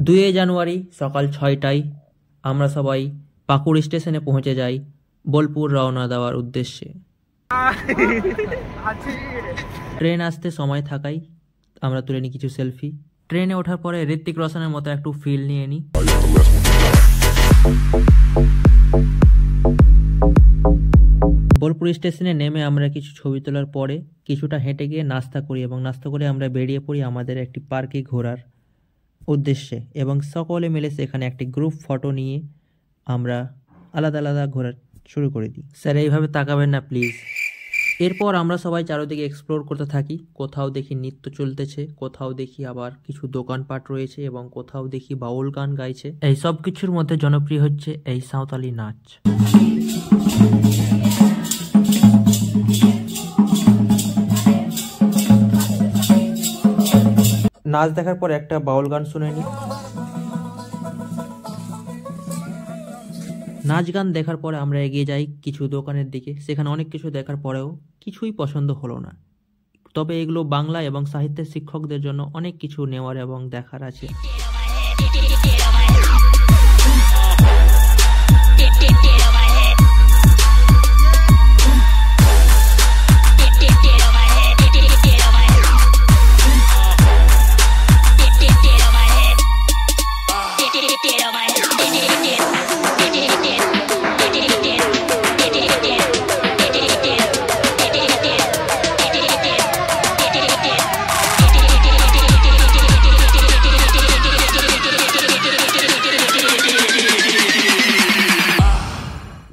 2 জানুয়ারি সকাল 6টায় আমরা সবাই পাকুড় স্টেশনে পৌঁছে যাই বোলপুর রওনা দেওয়ার উদ্দেশ্যে। ট্রেন আসতে সময় থাকায় আমরা তুলে নিই কিছু সেলফি। ট্রেনে ওঠার পরে ঋত্বিক রোশনের মতো একটু ফিল নিয়ে নিই। বোলপুর স্টেশনে নেমে আমরা কিছু ছবি তোলার পরে কিছুটা হেঁটে গিয়ে নাস্তা করি এবং নাস্তা করে আমরা বেরিয়ে পড়ি আমাদের একটি পার্কে ঘোরার উদ্দেশ্যে এবং সকলে মিলে সেখানে একটি গ্রুপ ফটো নিয়ে আমরা আলাদা আলাদা ঘোরা শুরু করে দিই। স্যার এইভাবে তাকাবেন না প্লিজ। এরপর আমরা সবাই চারদিকে এক্সপ্লোর করতে থাকি। কোথাও দেখি নৃত্য চলতেছে, কোথাও দেখি আবার কিছু দোকানপাট রয়েছে এবং কোথাও দেখি বাউল গান গাইছে। এই সব কিছুর মধ্যে জনপ্রিয় হচ্ছে এই সাঁওতালি নাচ। নাচ দেখার পর একটা বাউল গান শুনে নি। নাচ গান দেখার পরে আমরা এগিয়ে যাই কিছু দোকানের দিকে। সেখানে অনেক কিছু দেখার পরেও কিছুই পছন্দ হলো না। তবে এগুলো বাংলা এবং সাহিত্যের শিক্ষকদের জন্য অনেক কিছু নেওয়ার এবং দেখার আছে।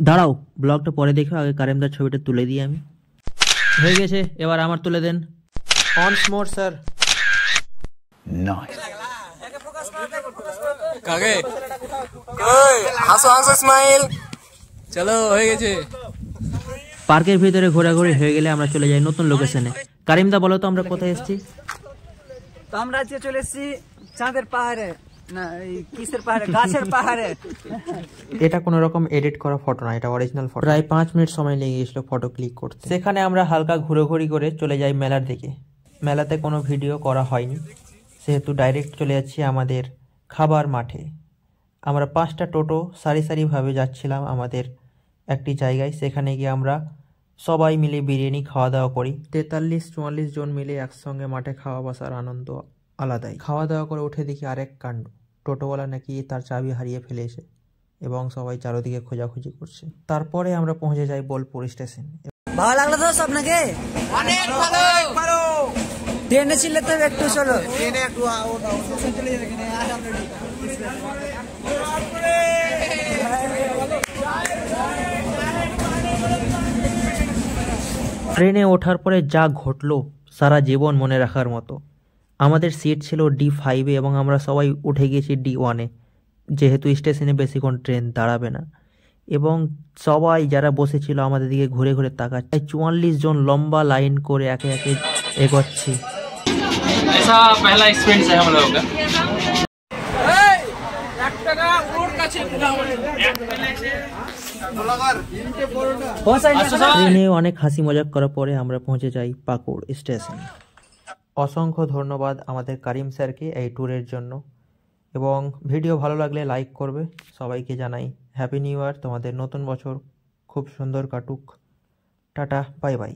দাঁড়াও, ব্লগটা পরে দেখো, আগে কারেমদার ছবিটা তুলে দিই আমি। হয়ে গেছে, এবার আমার তুলে দেন। অনস মোর স্যার। নাইস। কাকে কই হাসো হাসো স্মাইল। চলো হয়ে গেছে। পার্কের ভিতরে ঘোরাঘুরি হয়ে গেলে আমরা চলে যাই নতুন লোকেশনে। কারিমদা বলো তো আমরা কোথায় এসেছি? তো আমরা আজকে চলে এসেছি চাঁদের পাহাড়ে, না এই কিসের পাহাড়ে, গাছের পাহাড়ে। এটা কোনো রকম এডিট করা ফটো না, এটা অরিজিনাল ফটো। প্রায় 5 মিনিট সময় লেগে গেছিল ফটো ক্লিক করতে। সেখানে আমরা হালকা ঘুরোঘুরি করে চলে যাই মেলার দিকে। মেলাতে কোনো ভিডিও করা হয়নি, সেহেতু ডাইরেক্ট চলে যাচ্ছি আমাদের খাবার মাঠে। আমরা 5টা টোটো সারি সারিভাবে যাচ্ছিলাম আমাদের একটি জায়গায়। সেখানে গিয়ে আমরা সবাই মিলে বিরিয়ানি খাওয়া দাওয়া করি। 43-44 জন মিলে একসঙ্গে মাঠে খাওয়া বসার আনন্দ আলাদাই। খাওয়া দাওয়া করে উঠে দেখি আরেক কাণ্ড, টোটোওয়ালা নাকি তার চাবি হারিয়ে ফেলেছে এবং সবাই চারদিকে খোঁজাখুঁজি করছে। তারপরে আমরা পৌঁছে যাই বোলপুর স্টেশন। ভালো লাগলো তো আপনাকে? অনেক ভালো। ট্রেনে ছিলে তো একটু চলো ট্রেনে একটু চলে যাবে কিনা আজ আমরা ট্রেনে ওঠার পরে যা ঘটলো সারা জীবন মনে রাখার মতো। আমাদের সিট ছিল D5 এবং আমরা সবাই উঠে গিয়েছি D1-এ, যেহেতু স্টেশনে বেশিক্ষণ ট্রেন দাঁড়াবে না। এবং সবাই যারা বসেছিল আমাদের দিকে ঘুরে ঘুরে তাকাচ্ছে। 44 জন লম্বা লাইন করে একে একে এগোচ্ছি। ऐसा पहला एक्सपीरियंस है हम लोगों का। ট্রেনে অনেক হাসি মজাক করার পরে আমরা পৌঁছে যাই পাকুড় স্টেশন। অসংখ্য ধন্যবাদ আমাদের কারিম স্যারকে এই ট্যুরের জন্য, এবং ভিডিও ভালো লাগলে লাইক করবে। সবাইকে জানাই হ্যাপি নিউ ইয়ার, তোমাদের নতুন বছর খুব সুন্দর কাটুক। Tata, bye bye.